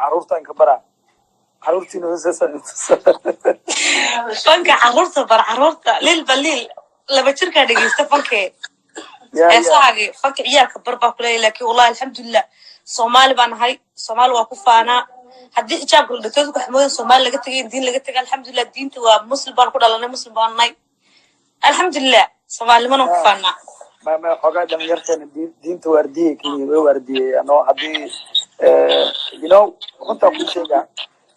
عروض كبرة عروضتي نوزة فانك عروضة بر عروضة ليل بالليل لما تشركة دقيقة فانك صاحي فانك عيالك بربا كلي لكن والله الحمد لله صومالي بان هاي صومال وكفانا هدي حجاب كل دكتور كحمود صومال لقيت دين لقيت الحمد لله دين تو مسلم بان كل الله مسلم بان ناي الحمد لله صومال ما نكفانا ما حاجة لما يرتين دين تورديه كني ورديه أنا هدي you know كنت أقول شيء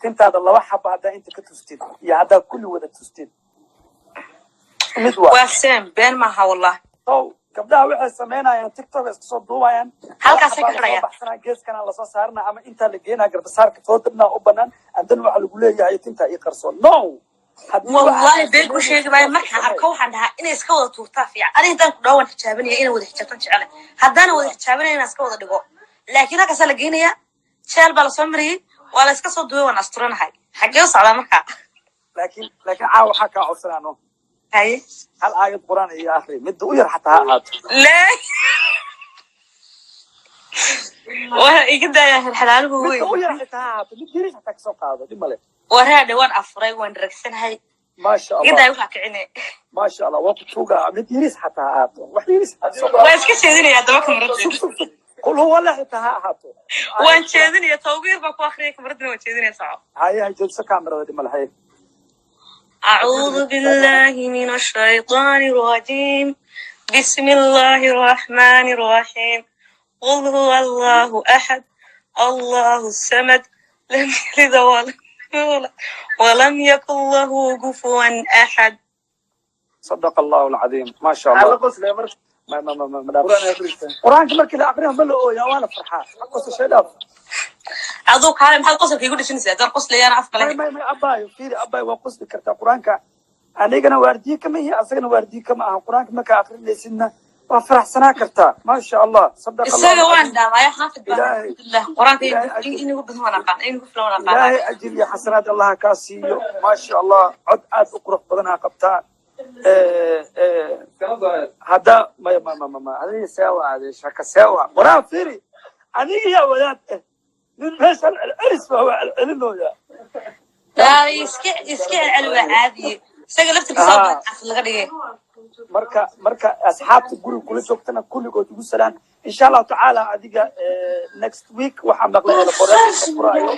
كنت هذا الله وحب هذا أنت كتستيد يا هذا كله وده تستيد واسم بين ما ها والله طو قبلها وحي سمينا يعني تيك توك صوت دوما يعني halka sekreya baxsana geeskan la soo saarna ama inta la geena garbasaarka foodna u banaan adan waxa lagu leeyahay tinta ay qarsoon no والله بينكو شيء باي markaan arko waxaan dhahaa inay iska wada tuurtaa fiican aniga tan ku dhawan xijaabanaya inay wada xijaabtan jecel hadana wada xijaabanaya inay iska wada dhigo laakiin halka sala geenaya sheel bal soo mariyay wala iska soo duway wan asturanahay xagee socda marka laakiin caaw waxa ka codsanaano هاي هل آية قرآن يا أخي مد وير حتى هات لا ويقدر يا الحلال هو مد وير حتى هات مديري حتى كسوق هذا دي ماله ورا وان أفرج وان ركسن هاي ما شاء الله يقدر يوقع عيني ما شاء الله وقت فوقه مديري حتى هات وحديري حتى بس كشيدين يا دمك مرد قل هو ولا حتى هات وان شيدين يا توقير بكو آخرك مردنا وان شيدين يا صعب هاي جلسة كاميرا دي ماله هاي أعوذ بالله من الشيطان الرجيم بسم الله الرحمن الرحيم قل هو الله أحد الله الصمد لم يلد ولم يكن له كفوا أحد صدق الله العظيم ما شاء الله ما قرآن كمل كلا أقرأ ملؤ يا وانا فرحان قصة شيء لا أذوق هذا محل قصة يقول شنو زين قصة لي أنا أفضل ما أباي في أباي وقصة كرتا قرآن كا أنا جنا واردي كم هي أصلا واردي كم قرآن كم كآخر لسنا وفرح سنة كرتا ما شاء الله صدق الله السنة وين ده ما يحافظ الله قرآن إنه بدهونا قان إنه فلونا قان لا أجل يا حسنات الله كاسيو ما شاء الله عد أقرأ بدنا قبتها هذا ما هذه سوا هذه شك سوا قرآن فيري أنا يا ولاد نلبس العرس وهو العلم لا يسكع العلوة عادي سجلت الصوت الغريب مركا أصحاب تقول كل شوكتنا كل قوة تقول سلام إن شاء الله تعالى أديك next week وحمد الله إلى قرآن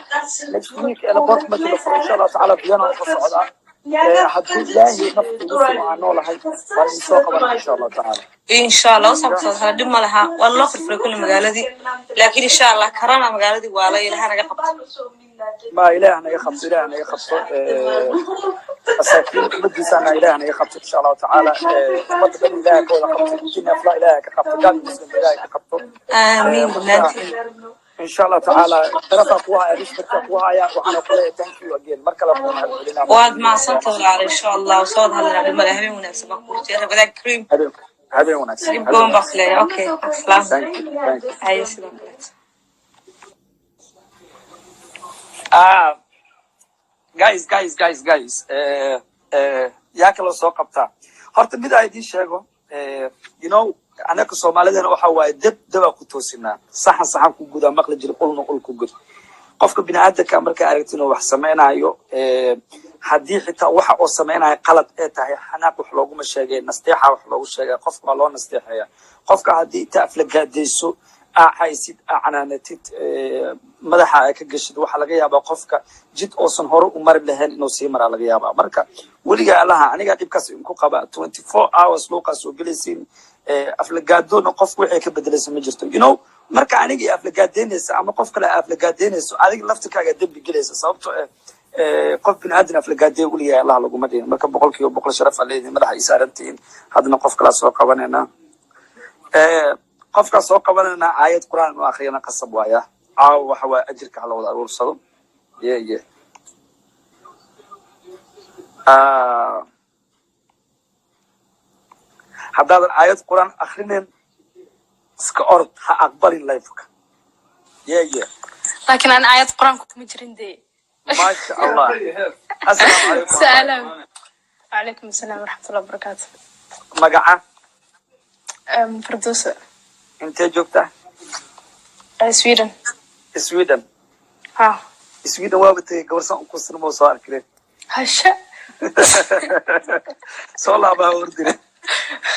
next week إلى برضه مثل إن شاء الله تعالى بيانا وصعدا حد الله نفط مع نوله هاي ونسوق إن شاء الله تعالى إن شاء الله صبص هذا دم لها والله في كل مجال دي لكن إن شاء الله كرنا مجال دي ولا إلهنا يخبط ما إلهنا يخبط إلهنا يخبط أساكين بدي سنة إلهنا يخبط إن شاء الله تعالى ما تبني إلهك ولا خبط كنا فلا إلهك خبط قال مسلم إلهك خبط آمين إن شاء الله تعالى دراسة قوها رشبة قوها يا وأنا قلت thank you again مركلا قوها واد مع صوت إن شاء الله وصوت هلا بالملاهي مناسبة قلتي أنا بدك كريم هذا مناسب يبقون بخلي أوكي السلام أي سلام guys yaa kala soo qabtaa horta mid ay idin sheego you know anaka Soomaalidana waxa waaye dab ku toosinaa saxan ku guda maqla jir qulna qul ku gud qofka bini'aadamka marka aragtino wax sameeynayo hadii xitaa waxa oo sameeynayo qalad ee tahay xanaaq wax loogu ma sheegay nasteexa wax loogu sheegay qofka loo nasteexaya qofka hadii taafla gaadeyso haysid canaanatid madaxa ay ka gashid waxa laga yaabaa qofka jid oo san hore u mar lahayn inuu sii maraa laga yaabaa marka waliga allaha aniga dibkaas ku qaba 24 hours looqas oo galaysin aflagaadona qofku wixii ka bedelaysa ma jirto you know marka aniga aflagaadeynaysa ama qof kale aflagaadeynayso adiga laftirkaaga dambi galaysa sababtoo qof bin aadan aflagaadey waliga allaha lagu madin marka boqolkiiba boqol sharaf leeyahay madaxa isaarantiin hadna qof kala soo qabanayna qofka soo qabanayna aayad quraan oo akhriyana qasab waaya waxa waa ajirka la wada urursado haddaad aayad quraan akhrinin iska orod ha aqbalin lifeka laakiin aan aayad quraan ku ma jirin dee ما شاء الله السلام عليكم سلام وعليكم السلام ورحمة الله وبركاته مقعة فردوس انت جوكتا سويدن سويدن ها Sweden waa batay gabarsan ku sinmo soo arkay هشا soo laaba ordine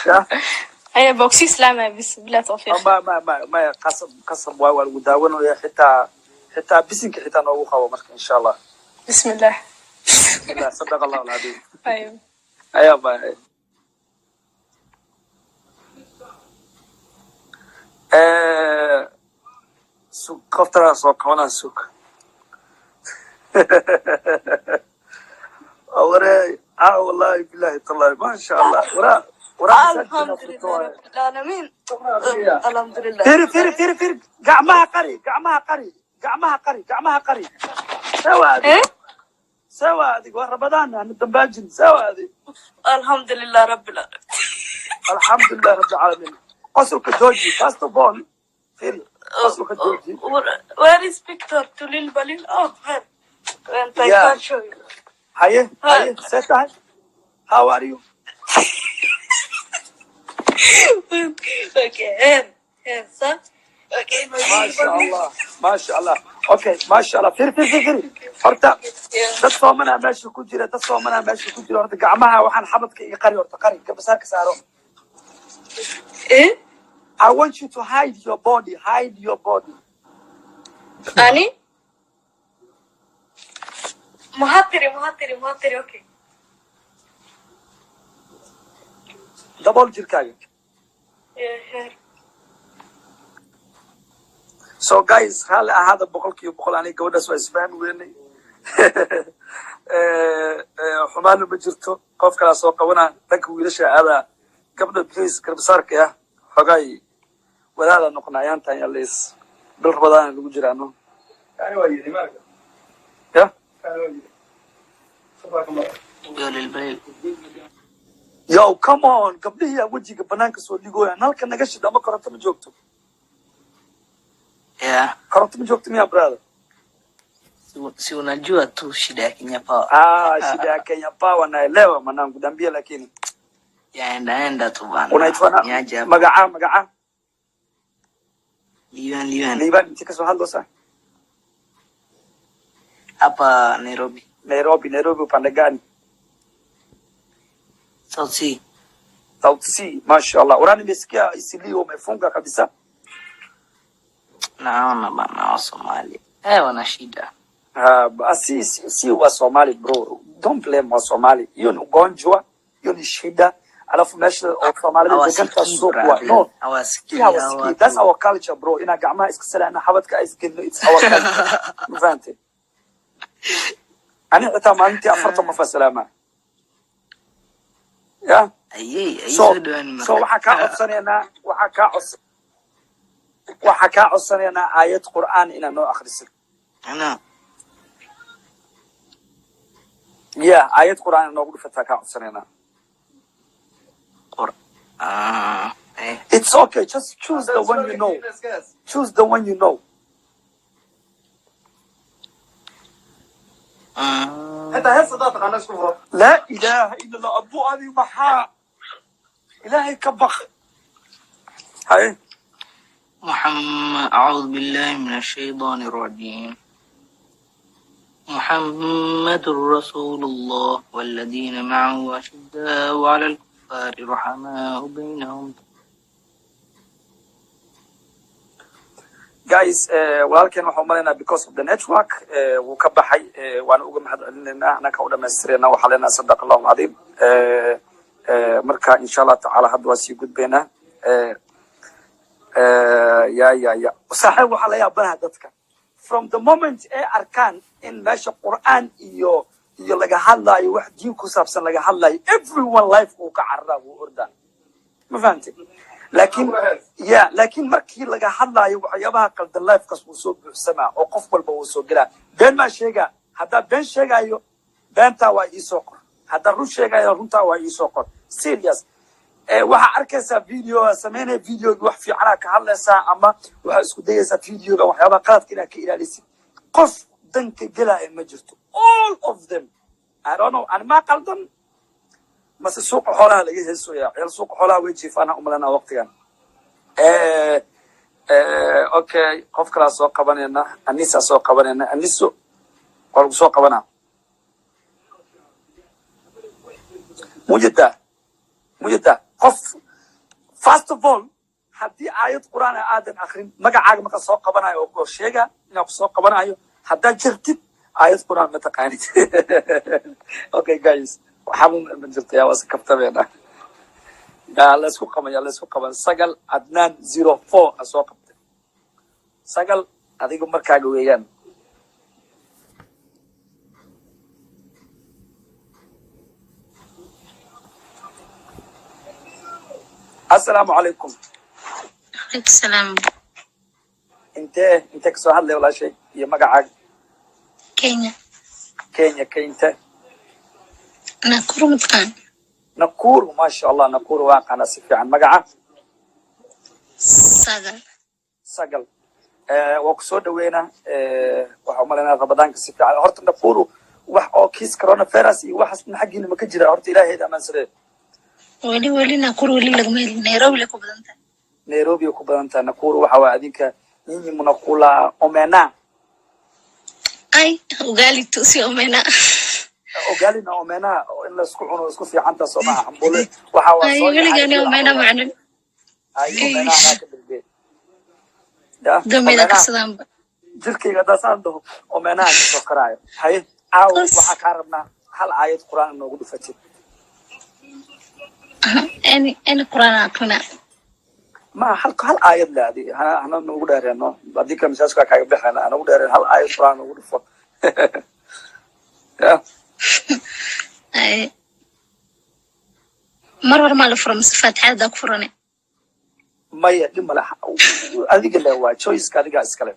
ya هي بوكسي سلامة بس بلا توفيق ما قسم waa lagu daawanayo xitaa bisinka xitaa noogu qabo marka insha Allah بسم الله لا صدق الله العظيم ايوه ايوه باي سوق كفترة سوق كمان سوق أوري والله بالله طلع ما شاء الله ورا الحمد لله رب العالمين الحمد لله فير قعمها قري سوا هذه سوا هذه ورمضان ندمباجن سوا هذه الحمد لله رب العالمين الحمد لله رب العالمين قصرك جوجي فاست بول فين قصرك جوجي where is Victor to Lil Balil oh here and I Yeah. can't show you Hi say hi how are you okay here sir okay ما شاء الله اوكي ما شاء الله فير horta dad soomana meesha ku jira horta gacmaha waxaan xabadka iyo qari horta qari garbasaarka saaro I want you to hide your body أني مهاتري okay double jirkaaga here so guys hal ahada boqolkiiba boqol aniga gabadhaas waa isfahmi weynay xumaan ma jirto qof kala soo qabana dhanka wiilasha aada gabdha please garbasaarka ah xogay walaala noqonayaan tan yalees bil rabadaan lagu jiraano yani waa yiri marka ya yo come on gabdhihi wajiga banaanka soo dhigooya nalka naga shida ma koronto ma joogto Yeah. koronto ma joogto miya brother Si unajua tu shida ya Kenya Power. shida ya Kenya Power naelewa mwanangu dambia lakini Yaenda tu bana. unaitwa Niaje hapa. magaca Liwan. liban inta kasoo hadloosa Hapa Nairobi. Nairobi upande gani South Sea. South Sea mashallah urani nimesikia isilio umefunga kabisa Naona bana wa Somalia. Wana shida. si wa Somali bro don't blame wa Somali hiyo ni ugonjwa hiyo ni shida alafu mesha of Somali dekanta sokwa no Hawasikii. that's our culture bro ina gacmaha iska salaana xabadka ice cream it's our culture mafante ani xitaa maalintii 40 ma fasalama ya so waxaa kaa codsanaynaa aayad qur'aan inaa noo akhrisid Ana. aayad qur'aan noogu dhifataa kaa codsanaynaa it's okay just choose the one you know لا إله إلا الله أبو أبي محا إلهي كبخ هاي محمد أعوذ بالله من الشيطان الرجيم محمد رسول الله والذين معه أشداء على الكفار رحماء بينهم guys walaalkeen waxaan umaleynaa because of the network wuu ka baxay waan uga mahadcelinaynaa anaka u dhamaystirayna waxaa leenahay sadaq allahu alcadiim marka insha allah tacaala hadda waa sii gudbaynaa ya saaxiib waxaa la yaabanaha dadka from the moment ay arkaan in meesha qur'aan iyo laga hadlaayo wax diin ku saabsan laga hadlaayo everyone life uu ka cararaa wuu ordaa ma fahamtay laakiin markii laga hadlaayo waxyaabaha qaldan lifekaas wuu soo buuxsamaa oo qof walba wuu soo gelaa been maa sheegaa haddaa been sheegaayo beentaa waa iisoo qor haddaa run sheegaayo runtaa waa iisoo qor serious waxaa arkaysaa video sameynaya videogi wax fiicanaa ka hadlaysaa ama waxaa isku dayaysaa videoga waxyaabaha qaladka inaad ka ilaalisid qof danka gelaya ma jirto all of them I don't know animaa qaldan mase suuqa xoolaha laga heesooyaa ciyal suuqa xoolaha way jiifaana umalanaa waqtigan okay qof kalaa soo qabanayna anisaa soo qabanayna aniso lagu soo qabanaa mujida qof first of all haddii aayad qur'aan aadan akhrin magacaaga marka soo qabanayo oo sheega inaa ku soo qabanayo haddaa jirtid aayad qur'aan ma taqaanid okay guys waxaa ma jirta yaa wasa kabtabeena laysku qaban sagal adnaan 04 soo qabtay sagal adiga markaaga weeyaan السلام عليكم. عليك السلام. انت كسو هادلي ولا شيء يا مقعد كينيا كينتا ناكور متقان نقور ما شاء الله نقور واقعنا سفي عن مقعد سقل وكسو دوينا وحملنا رمضان كسفي عن هرت نقور wax oo kiis corona virus iyo waxas xaqiina ma ka jira horta ilaahay amaan sareed wali Nakuru wali lagma Nairobi ku badanta Nakuru waxa waa adinka ninyi munaqula omena ay ugali tusi omena in la isku cuno isku fiicanta Soomaa ambule waxa waa soo waligeena omena macnan ay omena ka dhigay damida kasadaan jirkayga daasaan dhaho omena soo karaayo hay aw waxa ka rabnaa hal aayad quraan noogu dhufatid أنا قرآن أقرأ. ما هل آية لا دي أنا نقول ده إنه بعدين كم ساعة كاي بحنا أنا نقول ده هل آية قرآن نقول فوق. مرة ما لفرم صفات هذا كفرني. ما يدي ما له هذيك اللي هو choice كذي قاعد كلام.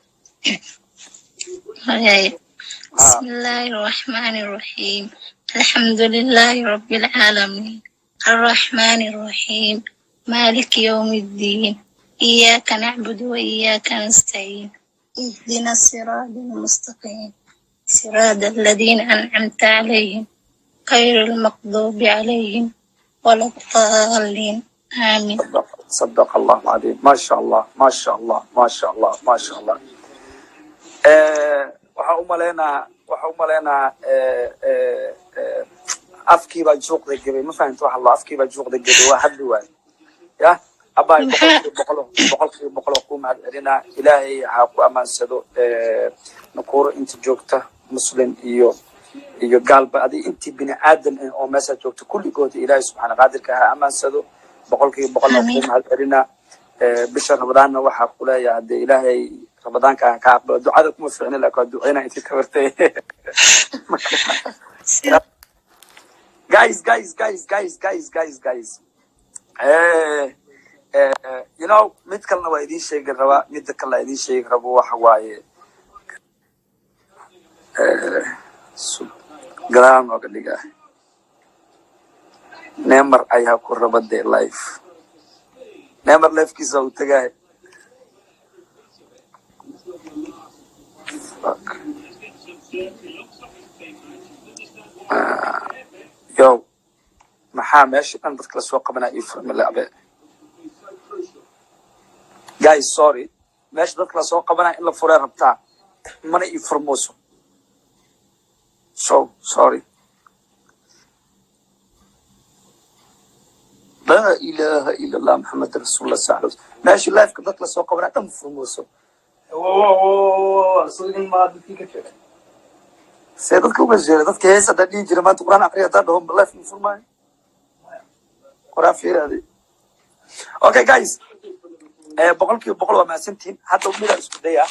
بسم الله الرحمن الرحيم. الحمد لله رب العالمين. الرحمن الرحيم مالك يوم الدين إياك نعبد وإياك نستعين اهدنا الصراط المستقيم صراط الذين أنعمت عليهم غير المغضوب عليهم ولا الضالين آمين. صدق الله العظيم ما شاء الله ما شاء الله ما شاء الله ما شاء الله. waxaa umaleynaa afkii baa juuqda gabay ma fahanto waxa la afkii baa juuqda gabay waa hadli waay ya abay boqol ku mahadcelina ilaahay ha ku amaansado Nakuru inta joogta muslim iyo gaalba adii intii bini aadan oo meesha joogta kulligood ilaahay subhanahu wa ta'ala ha amaansado boqol ku mahadcelina bisha Ramadaanna waxa ku leeyahay ilaahay Ramadaanka ka aqbalo ducada kuma fiicna laakiin ducayna intii ka wartay guys you know mid kalena waa idin sheegi rabaa mid kale idin sheegi rabo waxa waaye galaan oo dhiga Neymar ayaa ku rabade life Neymar life kiisa uu tagay yo maxaa meesha dhan dadka la soo qabanaa ii furmi laabe guys sorry meesha dadka la soo qabanaa in la furee rabtaa mana ii furmooso so sorry la ilaha illa allah muhammad rasulullah sallallahu alaihi wasallam meesha live ka dadka la soo qabanaa dhan furmooso soo ma dadka ka سيدك وجهه dadka heesa dadin jira maanta quraan aqriya dad hom life information quraan fiiradi okay guys boqolkiiba boqol waa maasantiin hadda midda isku daya